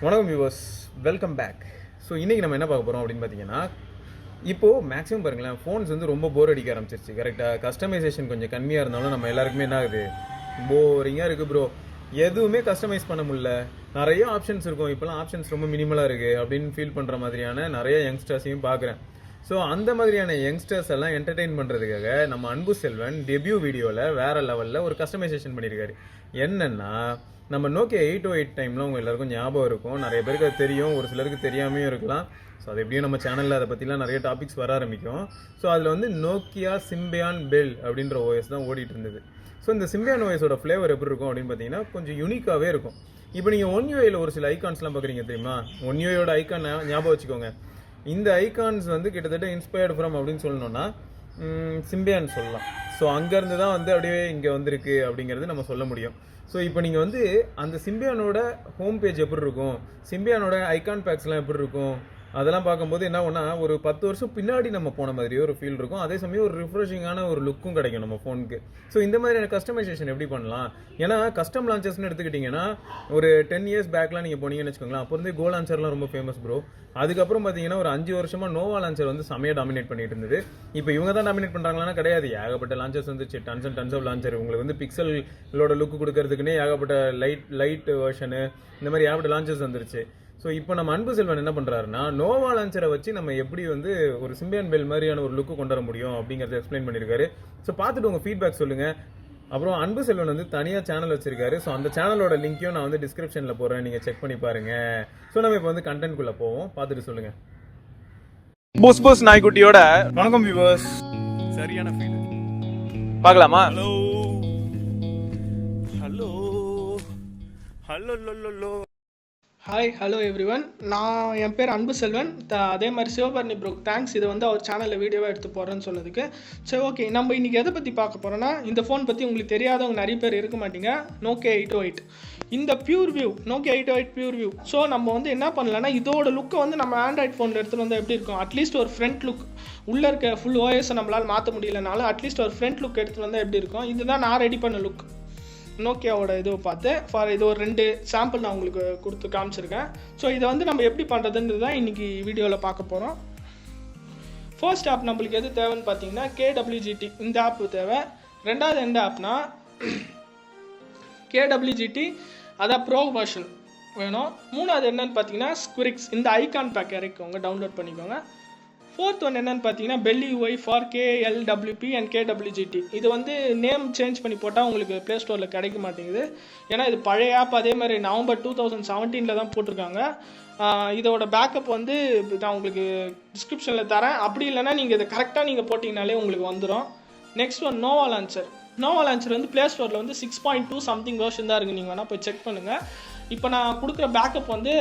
வணக்கம் viewers, welcome back. So இன்றைக்கி நம்ம என்ன பார்க்க போகிறோம் அப்படின்னு பார்த்தீங்கன்னா, இப்போது மேக்ஸிமம் பாருங்களேன், ஃபோன்ஸ் வந்து ரொம்ப போர் அடிக்க ஆரம்பிச்சிருச்சு. கரெக்டாக கஸ்டமைசேஷன் கொஞ்சம் கம்மியாக இருந்தாலும் நம்ம எல்லாருக்குமே என்ன ஆகுது, போரிங்காக இருக்குது ப்ரோ, எதுவுமே கஸ்டமைஸ் பண்ண முடியல, நிறைய ஆப்ஷன்ஸ் இருக்கும், இப்போலாம் ஆப்ஷன்ஸ் ரொம்ப மினிமலாக இருக்குது அப்படின்னு ஃபீல் பண்ணுற மாதிரியான நிறைய யங்ஸ்டர்ஸையும் பார்க்குறேன். ஸோ அந்த மாதிரியான யங்ஸ்டர்ஸ் எல்லாம் என்டர்டெயின் பண்ணுறதுக்காக நம்ம அன்பு செல்வன் டெபியூ வீடியோவில் வேறு லெவலில் ஒரு கஸ்டமைசேஷன் பண்ணியிருக்காரு. என்னென்னா, நம்ம நோக்கியா 808 டைமில் உங்கள் எல்லாருக்கும் ஞாபகம் இருக்கும், நிறைய பேருக்கு அது தெரியும், ஒரு சிலருக்கு தெரியாமையும் இருக்கலாம். ஸோ அது எப்படியும் நம்ம சேனலில் அதை பற்றிலாம் நிறைய டாபிக்ஸ் வர ஆரம்பிக்கும். ஸோ அதில் வந்து நோக்கியா சிம்பியான் பெல் அப்படின்ற ஓஎஸ் தான் ஓடிட்டு இருந்தது. ஸோ இந்த சிம்பியான் ஓஎஸோட ஃப்ளேவர் எப்படி இருக்கும் அப்படின்னு பார்த்தீங்கன்னா, கொஞ்சம் யூனிக்காகவே இருக்கும். இப்போ நீங்கள் ஒன் யூஐயில் ஒரு சில ஐகான்ஸ்லாம் பார்க்குறீங்க தெரியுமா, ஒன் யூஐயோட ஐக்கான் ஞாபகம் வச்சுக்கோங்க. இந்த ஐகான்ஸ் வந்து கிட்டத்தட்ட இன்ஸ்பயர்டு ஃப்ரம் அப்படின்னு சொல்லணும்னா சிம்பியான் சொல்லலாம். ஸோ அங்கேருந்து தான் வந்து அப்படியே இங்கே வந்திருக்கு அப்படிங்கிறது நம்ம சொல்ல முடியும். ஸோ இப்போ நீங்கள் வந்து அந்த சிம்பியானோட ஹோம் பேஜ் எப்படி இருக்கும், சிம்பியானோட ஐகான் பேக்ஸ்லாம் எப்படி இருக்கும், அதெல்லாம் பார்க்கும்போது என்ன ஒன்றா ஒரு 10 வருஷம் பின்னாடி நம்ம போன மாதிரியே ஒரு ஃபீல் இருக்கும். அதே சமயம் ஒரு ரிஃப்ரெஷிங்கான ஒரு லுக்கும் கிடைக்கும் நம்ம ஃபோனுக்கு. ஸோ இந்த மாதிரியான கஸ்டமைசேஷன் எப்படி பண்ணலாம், ஏன்னா கஸ்டம் லான்ச்சர்ஸ்னு எடுத்துக்கிட்டிங்கன்னா ஒரு 10 இயர்ஸ் பேக்லாம் நீங்கள் போனீங்கன்னு வச்சுக்கோங்களேன், அப்போ வந்து கோ லான்ச்சர்லாம் ரொம்ப ஃபேமஸ் ப்ரோ. அதுக்கப்புறம் பார்த்தீங்கன்னா ஒரு 5 வருஷமாக நோவா லான்ச்சர் வந்து செமையாக டாமினேட் பண்ணிட்டு இருந்தது. இப்போ இவங்க தான் டாமினேட் பண்ணுறாங்களான்னா கிடையாது, ஏகப்பட்ட லான்ச்சர்ஸ் வந்துச்சு, tons and tons of launcher. உங்களுக்கு வந்து பிக்சலோட லுக்கு கொடுக்கறதுக்குன்னே ஏகப்பட்ட லைட் வெர்ஷனு, இந்த மாதிரி ஏகப்பட்ட லான்ச்சர்ஸ் வந்துருச்சு. ஸோ இப்போ நம்ம அன்பு செல்வன் என்ன பண்ணுறாருன்னா, நோவா லான்ச்சரை வச்சு நம்ம எப்படி வந்து ஒரு சிம்பியான் பெல் மாதிரியான ஒரு லுக்கு கொண்டு வர முடியும் அப்படிங்கிறத எக்ஸ்பிளைன் பண்ணியிருக்காரு. ஸோ பார்த்துட்டு உங்கள் ஃபீட்பேக் சொல்லுங்கள். அப்புறம் அன்பு செல்வன் வந்து தனியாக சேனல் வச்சிருக்காரு. ஸோ அந்த சேனலோட லிங்க்கையும் நான் வந்து டிஸ்கிரிப்ஷனில் போடுறேன், நீங்கள் செக் பண்ணி பாருங்கள். ஸோ நம்ம இப்போ வந்து கண்டென்ட்குள்ளே போவோம், பார்த்துட்டு சொல்லுங்கள். போஸ் போஸ் நாய்க்குட்டியோட வணக்கம் வியூவர்ஸ். சரியான ஃபீல் பார்க்கலாமா? ஹலோ ஹலோ ஹலோ லோ. Hi, hello everyone. என் பேர் அன்பு செல்வன். அதே மாதிரி சிவபரணி ப்ரோ தேங்க்ஸ், இதை வந்து அவர் சேனலில் வீடியோவாக எடுத்து போகிறேன்னு சொன்னதுக்கு. சரி, ஓகே, நம்ம இன்றைக்கி எதை பற்றி பார்க்க போகிறோன்னா, இந்த ஃபோன் பற்றி உங்களுக்கு தெரியாதவங்க நிறைய பேர் இருக்க மாட்டீங்க. நோக்கியா 808, இந்த PureView, நோக்கியா 808 PureView. ஸோ நம்ம வந்து என்ன பண்ணலான்னா, இதோட லுக்கை வந்து நம்ம ஆண்ட்ராய்ட் ஃபோனில் எடுத்துகிட்டு வந்தால் எப்படி இருக்கும், அட்லீஸ்ட் ஒரு ஃப்ரண்ட் லுக், உள்ளே இருக்க ஃபுல் ஓஎஸை நம்மளால் மாற்ற முடியலனாலும் அட்லீஸ்ட் ஒரு ஃப்ரண்ட் லுக் எடுத்துகிட்டு வந்தால் எப்படி இருக்கும். இதுதான் நான் ரெடி பண்ண லுக். நோக்கியாவோட இதுவை பார்த்து இது ஒரு 2 சாம்பிள் நான் உங்களுக்கு கொடுத்து காமிச்சிருக்கேன். ஸோ இதை வந்து நம்ம எப்படி பண்ணுறதுன்றது தான் இன்றைக்கி வீடியோவில் பார்க்க போகிறோம். ஃபர்ஸ்ட் ஆப் நம்மளுக்கு எது தேவைன்னு பார்த்தீங்கன்னா KWGT, இந்த ஆப் தேவை. ரெண்டாவது எந்த ஆப்னா KWGT, அதான் ப்ரோ வெர்ஷன் வேணும். மூணாவது என்னன்னு பார்த்தீங்கன்னா ஸ்குரிக்ஸ், இந்த ஐகான் பேக் இறக்கிக்கோங்க, டவுன்லோட் பண்ணிக்கோங்க. ஃபோர்த் ஒன் என்னன்னு பார்த்தீங்கன்னா bell UI for KLWP and KWGT. இது வந்து நேம் சேஞ்ச் பண்ணி போட்டால் உங்களுக்கு ப்ளே ஸ்டோரில் கிடைக்க மாட்டேங்குது, ஏன்னா இது பழைய ஆப். அதே மாதிரி நவம்பர் 2017 தான் போட்டிருக்காங்க. இதோட பேக்கப் வந்து நான் உங்களுக்கு டிஸ்கிரிப்ஷனில் தரேன். அப்படி இல்லைனா நீங்கள் இதை கரெக்டாக நீங்கள் போட்டிங்கனாலே உங்களுக்கு வந்துடும். Next one Nova launcher. Nova launcher வந்து ப்ளே ஸ்டோரில் வந்து 6.2 சம்திங் வெர்ஷன் தான் இருக்குது, நீங்கள் வேணால் போய் செக் பண்ணுங்கள். இப்போ நான் கொடுக்குற பேக்கப் வந்து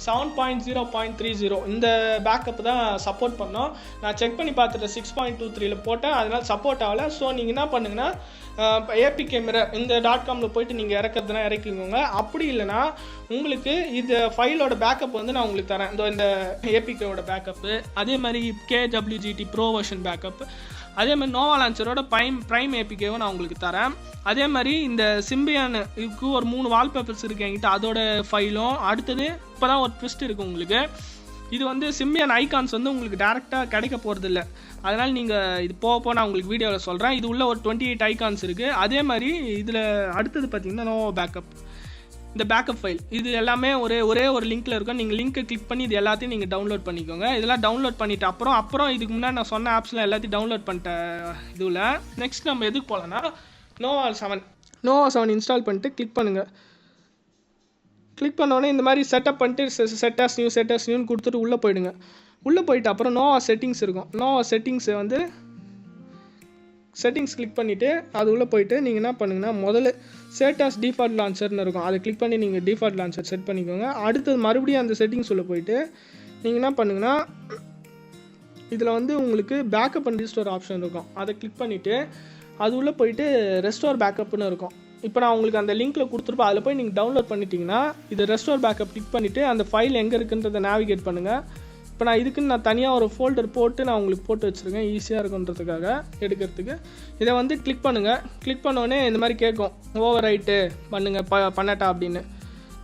7.0.30, இந்த பேக்கப் தான் சப்போர்ட் பண்ணோம். நான் செக் பண்ணி பார்த்துட்டேன், 6.23 போட்டேன், அதனால் சப்போர்ட் ஆகலை. ஸோ நீங்கள் என்ன பண்ணுங்கன்னா, APK மிரர் இந்த .comல போயிட்டு நீங்கள் இறக்கிறதுனா இறக்கிக்கோங்க. அப்படி இல்லைனா உங்களுக்கு இந்த ஃபைலோட பேக்கப் வந்து நான் உங்களுக்கு தரேன், இந்த APKோட பேக்கப்பு, அதே மாதிரி KWGT ப்ரோ வெர்ஷன் பேக்கப், அதே மாதிரி நோவா லான்ச்சரோட ப்ரைம் APKவை நான் உங்களுக்கு தரேன். அதே மாதிரி இந்த சிம்பியானுக்கு ஒரு 3 வால்பேப்பர்ஸ் இருக்குது என்கிட்ட, அதோட ஃபைலும். அடுத்தது இப்போ தான் ஒரு ட்விஸ்ட் இருக்குது உங்களுக்கு, இது வந்து சிம்பியான் ஐகான்ஸ் வந்து உங்களுக்கு டேரெக்டாக கிடைக்க போகிறதில்ல, அதனால் நீங்கள் இது போக நான் உங்களுக்கு வீடியோவில் சொல்கிறேன். இது உள்ள ஒரு 28 ஐகான்ஸ் இருக்குது. அதே மாதிரி இதில் அடுத்தது பார்த்தீங்கன்னா நோவா பேக்கப், இந்த பேக்கப் ஃபைல், இது எல்லாமே ஒரே ஒரு லிங்க்கில் இருக்கும். நீங்கள் லிங்க்கை கிளிக் பண்ணி இது எல்லாத்தையும் நீங்கள் டவுன்லோட் பண்ணிக்கோங்க. இதெல்லாம் டவுன்லோட் பண்ணிவிட்டு அப்புறம் இதுக்கு முன்னாடி நான் சொன்ன ஆப்ஸ்லாம் எல்லாத்தையும் டவுன்லோட் பண்ணிட்டேன் இதுவில். நெக்ஸ்ட் நம்ம எதுக்கு போகலான்னா, நோவா 7 இன்ஸ்டால் பண்ணிட்டு கிளிக் பண்ணுங்கள். கிளிக் பண்ணோடனே இந்த மாதிரி செட்டப் பண்ணிட்டு செட்டஸ் நியூன்னு கொடுத்துட்டு உள்ளே போயிடுங்க. உள்ளே போயிட்டு அப்புறம் நோவா செட்டிங்ஸ் இருக்கும். நோவா செட்டிங்ஸை வந்து செட்டிங்ஸ் கிளிக் பண்ணிவிட்டு அது உள்ளே போயிட்டு நீங்கள் என்ன பண்ணுங்கன்னா, முதல்ல செட் ஆஸ் டிஃபால்ட் லான்ச்சர்னு இருக்கும், அதை கிளிக் பண்ணி நீங்கள் டிஃபால்ட் லான்ச்சர் செட் பண்ணிக்கோங்க. அடுத்தது மறுபடியும் அந்த செட்டிங்ஸ் உள்ளே போயிட்டு நீங்கள் என்ன பண்ணுங்கன்னா, இதில் வந்து உங்களுக்கு பேக்கப் அண்ட் ரீஸ்டோர் ஆப்ஷன் இருக்கும், அதை கிளிக் பண்ணிவிட்டு அது உள்ளே போயிட்டு ரெஸ்டோர் பேக்கப்னு இருக்கும். இப்போ நான் உங்களுக்கு அந்த லிங்க்கில் கொடுத்துருப்பேன், அதில் போய் நீங்கள் டவுன்லோட் பண்ணிட்டீங்கன்னா இது ரெஸ்டோர் பேக்கப் கிளிக் பண்ணிவிட்டு அந்த ஃபைல் எங்கே இருக்குன்றதை நேவிகேட் பண்ணுங்கள். இப்போ நான் இதுக்குன்னு நான் ஒரு ஃபோல்டர் போட்டு நான் உங்களுக்கு போட்டு வச்சுருக்கேன், ஈஸியாக இருக்குன்றதுக்காக எடுக்கிறதுக்கு. இதை வந்து கிளிக் பண்ணுங்கள். கிளிக் பண்ணோடனே இந்த மாதிரி கேட்கும், ஓவர் ரைட்டு பண்ணுங்கள் பண்ணட்டா அப்படின்னு.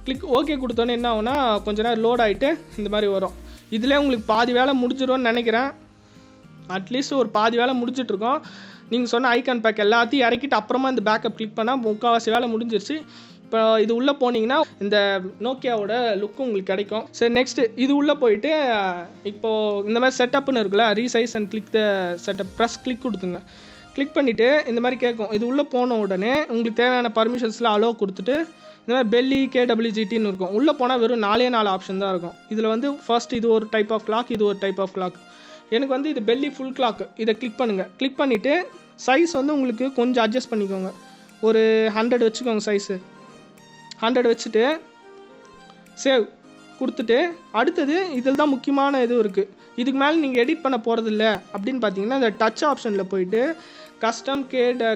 கிளிக் ஓகே கொடுத்தோன்னே என்ன ஆகும்னா கொஞ்ச நேரம் லோட் ஆகிட்டு இந்த மாதிரி வரும். இதிலே உங்களுக்கு பாதி வேலை முடிஞ்சிடும்னு நினைக்கிறேன். அட்லீஸ்ட் ஒரு பாதி வேலை முடிஞ்சிட்ருக்கோம். நீங்கள் சொன்ன ஐகான் பேக் எல்லாத்தையும் இறக்கிட்டு அப்புறமா இந்த பேக்கப் கிளிக் பண்ணால் முக்கால்வாசி வேலை முடிஞ்சிருச்சு. இப்போ இது உள்ளே போனீங்கன்னா இந்த நோக்கியாவோட லுக்கு உங்களுக்கு கிடைக்கும். சரி, நெக்ஸ்ட்டு இது உள்ளே போயிட்டு இப்போது இந்த மாதிரி செட்டப்னு இருக்குல்ல, resize and click the setup, press click கொடுத்துங்க. கிளிக் பண்ணிவிட்டு இந்த மாதிரி கேட்கும். இது உள்ளே போன உடனே உங்களுக்கு தேவையான பர்மிஷன்ஸ்லாம் அலோவ் கொடுத்துட்டு இந்த மாதிரி பெல்லி KWGTன்னு இருக்கும். உள்ளே போனால் வெறும் 4 ஆப்ஷன் தான் இருக்கும். இதில் வந்து ஃபர்ஸ்ட் இது ஒரு டைப் ஆஃப் கிளாக், இது ஒரு டைப் ஆஃப் கிளாக். எனக்கு வந்து இது பெல்லி ஃபுல் கிளாக். இதை கிளிக் பண்ணுங்கள். கிளிக் பண்ணிவிட்டு சைஸ் வந்து உங்களுக்கு கொஞ்சம் அட்ஜஸ்ட் பண்ணிக்கோங்க. ஒரு 100 வச்சுக்கோங்க. சைஸு 100 வச்சுட்டு சேவ் கொடுத்துட்டு அடுத்தது இதில் தான் முக்கியமான இது இருக்குது. இதுக்கு மேலே நீங்கள் எடிட் பண்ண போகிறதில்ல அப்படின்னு பார்த்தீங்கன்னா இந்த டச் ஆப்ஷனில் போயிட்டு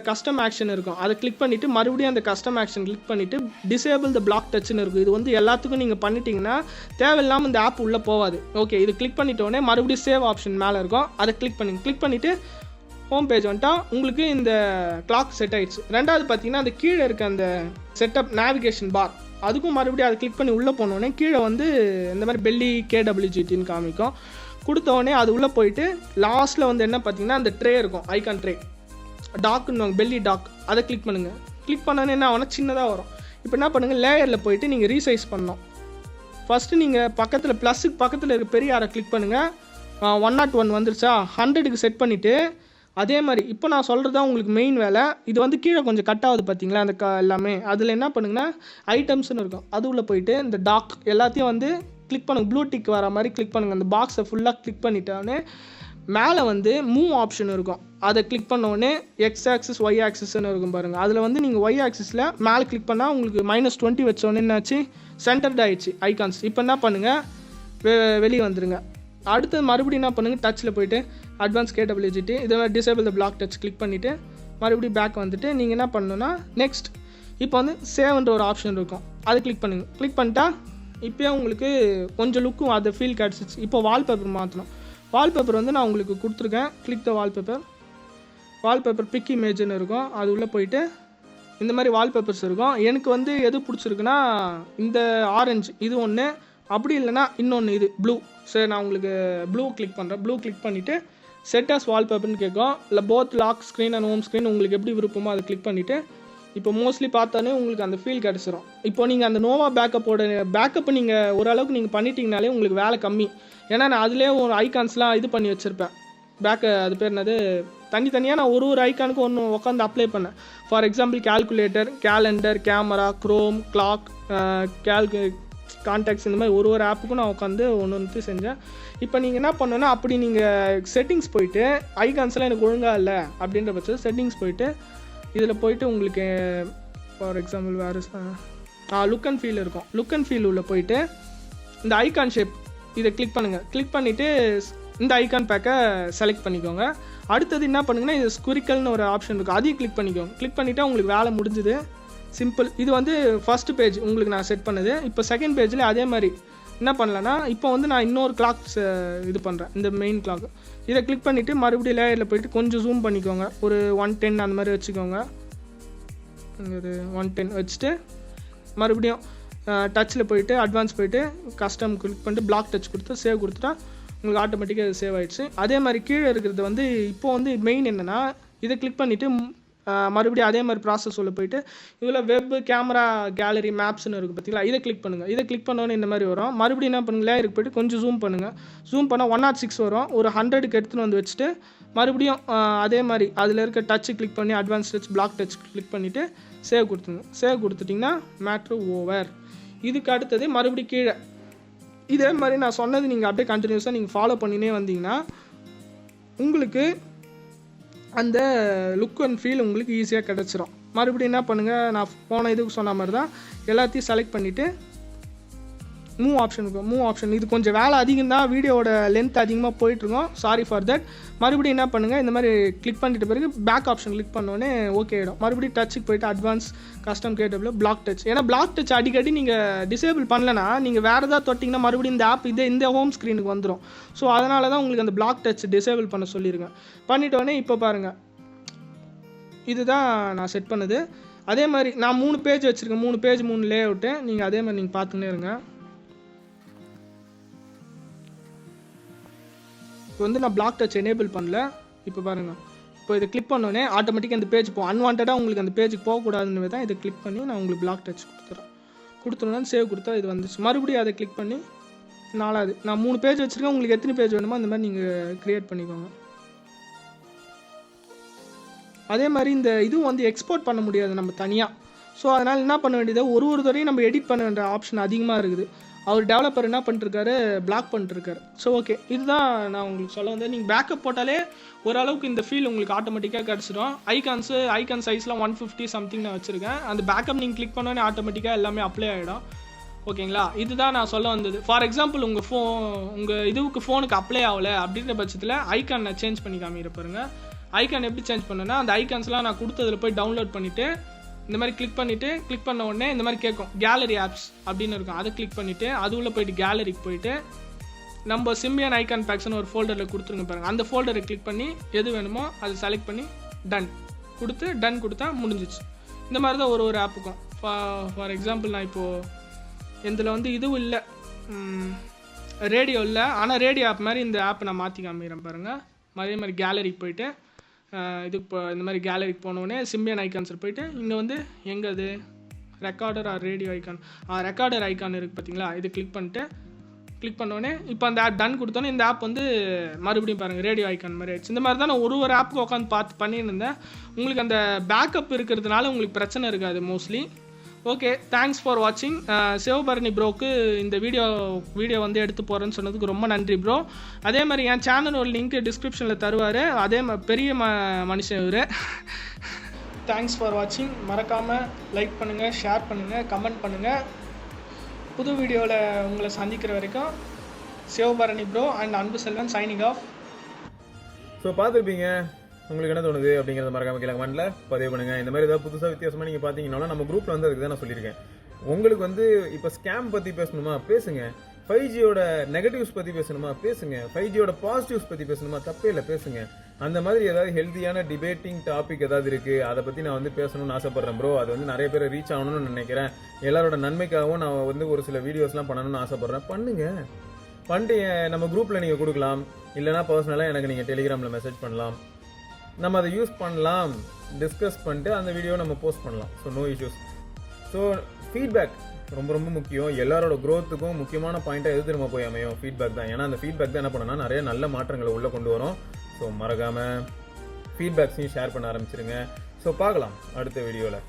கஸ்டம் ஆக்ஷன் இருக்கும். அதை கிளிக் பண்ணிவிட்டு மறுபடியும் அந்த கஸ்டம் ஆக்ஷன் கிளிக் பண்ணிவிட்டு டிசேபிள் த பிளாக் டச்னு இருக்கும். இது வந்து எல்லாத்துக்கும் நீங்கள் பண்ணிட்டீங்கன்னா தேவையில்லாமல் இந்த ஆப் உள்ளே போகாது. ஓகே, இது கிளிக் பண்ணிட்டோடனே மறுபடியும் சேவ் ஆப்ஷன் மேலே இருக்கும். அதை கிளிக் பண்ணிவிட்டு ஹோம் பேஜ் வந்துட்டா உங்களுக்கு இந்த கிளாக் செட் ஆயிடுச்சு. ரெண்டாவது பார்த்தீங்கன்னா அந்த கீழே இருக்க அந்த செட்டப் நேவிகேஷன் பார், அதுக்கும் மறுபடியும் அதை கிளிக் பண்ணி உள்ளே போனோடனே கீழே வந்து இந்த மாதிரி பெல்லி KWGTன்னு காமிக்கும். கொடுத்தோடனே அது உள்ளே போயிட்டு லாஸ்ட்டில் வந்து என்ன பார்த்தீங்கன்னா அந்த ட்ரே இருக்கும், ஐகான் ட்ரே டாக்குன்னு பெல்லி டாக். அதை கிளிக் பண்ணுங்கள். கிளிக் பண்ணோன்னே என்ன ஆகும்னா சின்னதாக வரும். இப்போ என்ன பண்ணுங்கள், லேயரில் போயிட்டு நீங்கள் ரீசைஸ் பண்ணணும். ஃபஸ்ட்டு நீங்கள் பக்கத்தில் ப்ளஸுக்கு பக்கத்தில் இருக்க பெரிய ஆரை கிளிக் பண்ணுங்கள். 101 வந்துருச்சா, 100க்கு செட் பண்ணிவிட்டு அதே மாதிரி இப்போ நான் சொல்கிறது தான் உங்களுக்கு மெயின் வேலை. இது வந்து கீழே கொஞ்சம் கட் ஆகுது பார்த்தீங்களா அந்த எல்லாமே. அதில் என்ன பண்ணுங்கன்னா ஐட்டம்ஸ்னு இருக்கும். அது உள்ளே போயிட்டு இந்த டாக் எல்லாத்தையும் வந்து கிளிக் பண்ணுங்கள். ப்ளூ டிக் வர மாதிரி கிளிக் பண்ணுங்கள். அந்த பாக்ஸை ஃபுல்லாக கிளிக் பண்ணிட்டோன்னே மேலே வந்து மூவ் ஆப்ஷன் இருக்கும். அதை கிளிக் பண்ணோடனே எக்ஸ் ஆக்சிஸ் ஒய் ஆக்சிஸ்ன்னு இருக்கும் பாருங்கள். அதில் வந்து நீங்கள் ஒய் ஆக்சிஸில் மேலே கிளிக் பண்ணால் உங்களுக்கு -20 வச்சோடனே என்னாச்சு, சென்டர்ட் ஆகிடுச்சு ஐகான்ஸ். இப்போ என்ன பண்ணுங்கள், வெளியே வந்துடுங்க. அடுத்தது மறுபடியும் என்ன பண்ணுங்கள், டச்சில் போய்ட்டு அட்வான்ஸ் KWGT இதை டிசேபிள் த பிளாக் டச் கிளிக் பண்ணிவிட்டு மறுபடியும் பேக் வந்துட்டு நீங்கள் என்ன பண்ணணுன்னா நெக்ஸ்ட் இப்போ வந்து சேவ்ன்ற ஒரு ஆப்ஷன் இருக்கும். அதை கிளிக் பண்ணுங்கள். கிளிக் பண்ணிட்டா இப்போயே உங்களுக்கு கொஞ்சம் லுக்கும் அது ஃபீல் கிடச்சிச்சு. இப்போ வால்பேப்பர் மாற்றணும். வால்பேப்பர் வந்து நான் உங்களுக்கு கொடுத்துருக்கேன். கிளிக் த வால்பேப்பர் பிக் இமேஜ்னு இருக்கும். அது உள்ளே போயிட்டு இந்த மாதிரி வால்பேப்பர்ஸ் இருக்கும். எனக்கு வந்து எது பிடிச்சிருக்குன்னா இந்த ஆரஞ்சு இது ஒன்று, அப்படி இல்லைனா இன்னொன்று இது ப்ளூ. சரி, நான் உங்களுக்கு ப்ளூ கிளிக் பண்ணுறேன். ப்ளூ கிளிக் பண்ணிவிட்டு செட் ஆஸ் வால்பேப்பர்னு கேட்கும். இல்லை both lock screen and home screen உங்களுக்கு எப்படி விருப்பமோ அதை கிளிக் பண்ணிவிட்டு இப்போ மோஸ்ட்லி பார்த்தாலே உங்களுக்கு அந்த ஃபீல் கிடச்சிரும். இப்போ நீங்கள் அந்த நோவா பேக்கப்பை நீங்கள் ஓரளவுக்கு நீங்கள் பண்ணிட்டீங்கனாலே உங்களுக்கு வேலை கம்மி. ஏன்னா நான் அதிலே ஒரு ஐகான்ஸ்லாம் இது பண்ணி வச்சுருப்பேன். அது பேர் என்னது, தனித்தனியாக நான் ஒரு ஐக்கானுக்கு ஒன்று உட்காந்து அப்ளை பண்ணேன். For example calculator, calendar, camera, Chrome, clock, contacts, இந்த மாதிரி ஒரு ஆப்புக்கும் நான் உட்காந்து ஒன்று செஞ்சேன். இப்போ நீங்கள் என்ன பண்ணணுன்னா அப்படி நீங்கள் செட்டிங்ஸ் போயிட்டு ஐகான்ஸ்லாம் எனக்கு ஒழுங்காக இல்லை அப்படின்ற பட்சம் செட்டிங்ஸ் போயிட்டு இதில் போயிட்டு உங்களுக்கு ஃபார் எக்ஸாம்பிள் வேறு லுக் அண்ட் ஃபீல் இருக்கும். லுக் அண்ட் ஃபீல் உள்ள போயிட்டு இந்த ஐகான் ஷேப் இதை கிளிக் பண்ணுங்கள். கிளிக் பண்ணிவிட்டு இந்த ஐகான் பேக்கை செலக்ட் பண்ணிக்கோங்க. அடுத்தது என்ன பண்ணுங்கன்னா இது ஸ்குரிக்கல்னு ஒரு ஆப்ஷன் இருக்குது, அதையும் கிளிக் பண்ணிக்கோங்க. கிளிக் பண்ணிவிட்டு உங்களுக்கு வேலை முடிஞ்சுது. சிம்பிள். இது வந்து ஃபஸ்ட்டு பேஜ் உங்களுக்கு நான் செட் பண்ணது. இப்போ செகண்ட் பேஜில் அதே மாதிரி என்ன பண்ணலன்னா இப்போ வந்து நான் இன்னொரு கிளாக்ஸ் இது பண்ணுறேன், இந்த மெயின் கிளாக். இதை கிளிக் பண்ணிவிட்டு மறுபடியும் லேயரில் போயிட்டு கொஞ்சம் ஜூம் பண்ணிக்கோங்க. ஒரு 110 அந்த மாதிரி வச்சுக்கோங்க. ஒரு 110 வச்சுட்டு மறுபடியும் டச்சில் போயிட்டு அட்வான்ஸ் போயிட்டு கஸ்டம் கிளிக் பண்ணிட்டு பிளாக் டச் கொடுத்து சேவ் கொடுத்துட்டா உங்களுக்கு ஆட்டோமேட்டிக்காக அது சேவ் ஆகிடுச்சு. அதே மாதிரி கீழே இருக்கிறது வந்து இப்போ வந்து மெயின் என்னென்னா இதை கிளிக் பண்ணிவிட்டு மறுபடியும் அதே மாதிரி ப்ராசஸ் உள்ள போயிட்டு இதில் வெப், கேமரா, கேலரி, மேப்ஸ்னு இருக்குது பார்த்தீங்களா, இதை கிளிக் பண்ணுங்கள். இதை கிளிக் பண்ணோன்னே இந்த மாதிரி வரும். மறுபடியும் என்ன பண்ணுங்கள், லேயருக்கு போய்ட்டு கொஞ்சம் ஜூம் பண்ணுங்கள். ஜூம் பண்ணால் 106 வரும். ஒரு 100க்கு எடுத்துகிட்டு வந்து வச்சுட்டு மறுபடியும் அதே மாதிரி அதில் இருக்க டச்சு கிளிக் பண்ணி advance touch, black touch click பண்ணிவிட்டு சேவ் கொடுத்துங்க. சேவ் கொடுத்துட்டிங்கன்னா மேட்ரு ஓவர். இதுக்கு அடுத்தது மறுபடியும் கீழே இதே மாதிரி நான் சொன்னது நீங்கள் அப்படியே கண்டினியூஸாக நீங்கள் ஃபாலோ பண்ணினே வந்தீங்கன்னா உங்களுக்கு அந்த லுக் அண்ட் ஃபீல் உங்களுக்கு ஈஸியாக கிடச்சிரும். மறுபடியும் என்ன பண்ணுங்கள், நான் போன இதுக்கு சொன்ன மாதிரி தான் எல்லாத்தையும் செலக்ட் பண்ணிவிட்டு மூவ் ஆப்ஷன் இது கொஞ்சம் வேலை அதிகம் தான், வீடியோட லென்த் அதிகமாக போயிட்டுருக்கோம், சாரி ஃபார் தட். மறுபடியும் என்ன பண்ணுங்கள், இந்த மாதிரி கிளிக் பண்ணிட்டு பிறகு பேக் ஆப்ஷன் கிளிக் பண்ணோடனே ஓகே ஆகிடும். மறுபடியும் டச்சுக்கு போய்ட்டு advance custom KW black touch. ஏன்னா பிளாக் டச் அடிக்கடி நீங்கள் டிசேபிள் பண்ணலன்னா நீங்கள் வேறு ஏதாவது தொட்டிங்கன்னா மறுபடியும் இந்த ஆப் இந்த ஹோம் ஸ்க்ரீனுக்கு வந்துடும். ஸோ அதனால தான் உங்களுக்கு அந்த பிளாக் டச் டிசேபிள் பண்ண சொல்லியிருக்கேன். பண்ணிட்டோடனே இப்போ பாருங்கள், இதுதான் நான் செட் பண்ணது. அதே மாதிரி நான் 3 பேஜ் வச்சுருக்கேன், 3 பேஜ் 3 லே அவுட்டு. நீங்கள் அதே மாதிரி நீங்கள் பார்த்துன்னே இருங்க. இப்போ வந்து நான் பிளாக் டச் எனேபிள் பண்ணல. இப்போ பாருங்கள், இப்போ இதை கிளிக் பண்ணோடனே ஆட்டோமேட்டிக்காக அந்த பேஜ் அன்வான்டாக உங்களுக்கு அந்த பேஜுக்கு போகக்கூடாதுன்னு தான் இதை கிளிக் பண்ணி நான் உங்களுக்கு பிளாக் டச் கொடுத்துருவேன். சேவ் கொடுத்தா இது வந்துச்சு. மறுபடியும் அதை கிளிக் பண்ணி 4வது நான் 3 பேஜ் வச்சுருக்கேன். உங்களுக்கு எத்தனை பேஜ் வேணுமோ அந்த மாதிரி நீங்கள் க்ரியேட் பண்ணிக்கோங்க. அதே மாதிரி இந்த இதுவும் வந்து எக்ஸ்போர்ட் பண்ண முடியாது நம்ம தனியாக. ஸோ அதனால் என்ன பண்ண வேண்டியது, ஒரு தடவையும் நம்ம எடிட் பண்ண வேண்டிய ஆப்ஷன் அதிகமாக இருக்குது. அவர் டெவலப்பர் என்ன பண்ணிருக்காரு, பிளாக் பண்ணிட்டுருக்காரு. ஸோ ஓகே, இதுதான் நான் உங்களுக்கு சொல்ல வந்தேன். நீங்கள் பேக்கப் போட்டாலே ஓரளவுக்கு இந்த ஃபீல் உங்களுக்கு ஆட்டோமேட்டிக்காக கிடச்சிடும். ஐகான் சைஸ்லாம் 150 சம்திங் நான் வச்சுருக்கேன். அந்த பேக்கப் நீங்கள் கிளிக் பண்ணோன்னே ஆட்டோமேட்டிக்காக எல்லாமே அப்ளை ஆகிடும். ஓகேங்களா, இதுதான் நான் சொல்ல வந்தது. ஃபார் எக்ஸாம்பிள் உங்கள் இதுவுக்கு ஃபோனுக்கு அப்ளை ஆகலை அப்படின்ற பட்சத்தில் ஐகான் நான் சேஞ்ச் பண்ணி காமிக்கிற பாருங்க. ஐகான் எப்படி சேஞ்ச் பண்ணேன்னா, அந்த ஐகான்ஸ்லாம் நான் கொடுத்ததில் போய் டவுன்லோட் பண்ணிவிட்டு இந்த மாதிரி கிளிக் பண்ண உடனே இந்த மாதிரி கேட்கும் கேலரி ஆப்ஸ் அப்படின்னு இருக்கும். அதை கிளிக் பண்ணிவிட்டு அது உள்ளே போயிட்டு கேலரிக்கு போயிட்டு நம்ம சிம்பியன் ஐகான் பேக்ஸ்னு ஒரு ஃபோல்டரில் கொடுத்துருங்க பாருங்கள். அந்த ஃபோல்டரை கிளிக் பண்ணி எது வேணுமோ அதை செலக்ட் பண்ணி டன் கொடுத்தா முடிஞ்சிச்சு. இந்த மாதிரி தான் ஒரு ஆப்புக்கும். ஃபார் எக்ஸாம்பிள் நான் இப்போது இதில் வந்து இதுவும் இல்லை, ரேடியோ இல்லை, ஆனால் ரேடியோ ஆப் மாதிரி இந்த ஆப்பை நான் மாற்றி காமிக்கிறேன் பாருங்கள். அதே மாதிரி கேலரிக்கு போயிட்டு இதுக்கு இப்போ இந்த மாதிரி கேலரிக்கு போனோடனே சிம்பியன் ஐகான்ஸில் போயிட்டு இங்கே வந்து எங்கே அது recorder or radio icon, recorder icon இருக்குது பார்த்தீங்களா, இது கிளிக் பண்ணோடனே இப்போ அந்த ஆப் டன் கொடுத்தோன்னே இந்த ஆப் வந்து மறுபடியும் பாருங்கள் ரேடியோ ஐகான் மாதிரி ஆயிடுச்சு. இந்த மாதிரி தான் நான் ஒரு ஆப்புக்கு உட்காந்து பார்த்து பண்ணியிருந்தேன். உங்களுக்கு அந்த பேக்கப் இருக்கிறதுனால உங்களுக்கு பிரச்சனை இருக்காது மோஸ்ட்லி. ஓகே, தேங்க்ஸ் ஃபார் வாட்சிங். சிவபரணி ப்ரோக்கு இந்த வீடியோ வந்து எடுத்து போகிறேன்னு சொன்னதுக்கு ரொம்ப நன்றி ப்ரோ. அதே மாதிரி என் சேனலோட லிங்க் டிஸ்கிரிப்ஷனில் தருவார். அதே மாதிரி பெரிய மனுஷன் இவர். தேங்க்ஸ் ஃபார் வாட்சிங். மறக்காமல் லைக் பண்ணுங்கள், ஷேர் பண்ணுங்கள், கமெண்ட் பண்ணுங்கள். புது வீடியோவில் உங்களை சந்திக்கிற வரைக்கும் சிவபரணி ப்ரோ அண்ட் அன்பு செல்வன் சைனிங் ஆஃப். ஸோ பார்த்துருப்பீங்க, உங்களுக்கு என்ன தோணுது அப்படிங்கிறத மறக்காம கீழே கமெண்ட்ல பதிவு பண்ணுங்க. இந்த மாதிரி ஏதாவது புதுசாக வித்தியாசமாக நீங்கள் பார்த்தீங்கன்னா நம்ம குரூப்பில் வந்து அதுக்கு தான் நான் சொல்லியிருக்கேன். உங்களுக்கு வந்து இப்போ ஸ்கேம் பற்றி பேசணுமா பேசுங்க, 5Gயோட நெகட்டிவ்ஸ் பற்றி பேசணுமா பேசுங்க, 5Gயோட பாசிட்டிவ்ஸ் பற்றி பேசணுமா தப்பே இல்லை பேசுங்க. அந்த மாதிரி ஏதாவது ஹெல்த்தியான டிபேட்டிங் டாபிக் ஏதாவது இருக்குது, அதை பற்றி நான் வந்து பேசணும்னு ஆசைப்பட்றேன் ப்ரோ. அது வந்து நிறைய பேர் ரீச் ஆகணும்னு நினைக்கிறேன். எல்லாரோட நன்மைக்காகவும் நான் வந்து ஒரு சில வீடியோஸ்லாம் பண்ணணும்னு ஆசைப்பட்றேன். பண்ணிட்டு நம்ம குரூப்பில் நீங்கள் கொடுக்கலாம், இல்லைனா பர்சனலாக எனக்கு நீங்கள் டெலிகிராமில் மெசேஜ் பண்ணலாம். நம்ம அதை யூஸ் பண்ணலாம், டிஸ்கஸ் பண்ணிட்டு அந்த வீடியோ நம்ம போஸ்ட் பண்ணலாம். So no issues. So feedback ரொம்ப ரொம்ப முக்கியம். எல்லாரோட க்ரோத்துக்கும் முக்கியமான பாயிண்ட்டாக எது திரும்ப போய் அமையும், ஃபீட்பேக் தான். ஏன்னா அந்த ஃபீட்பேக் தான் என்ன பண்ணணும்னா நிறைய நல்ல மாற்றங்களை உள்ளே கொண்டு வரும். ஸோ மறக்காமல் ஃபீட்பேக்ஸையும் ஷேர் பண்ண ஆரம்பிச்சிருங்க. ஸோ பார்க்கலாம் அடுத்த வீடியோவில்.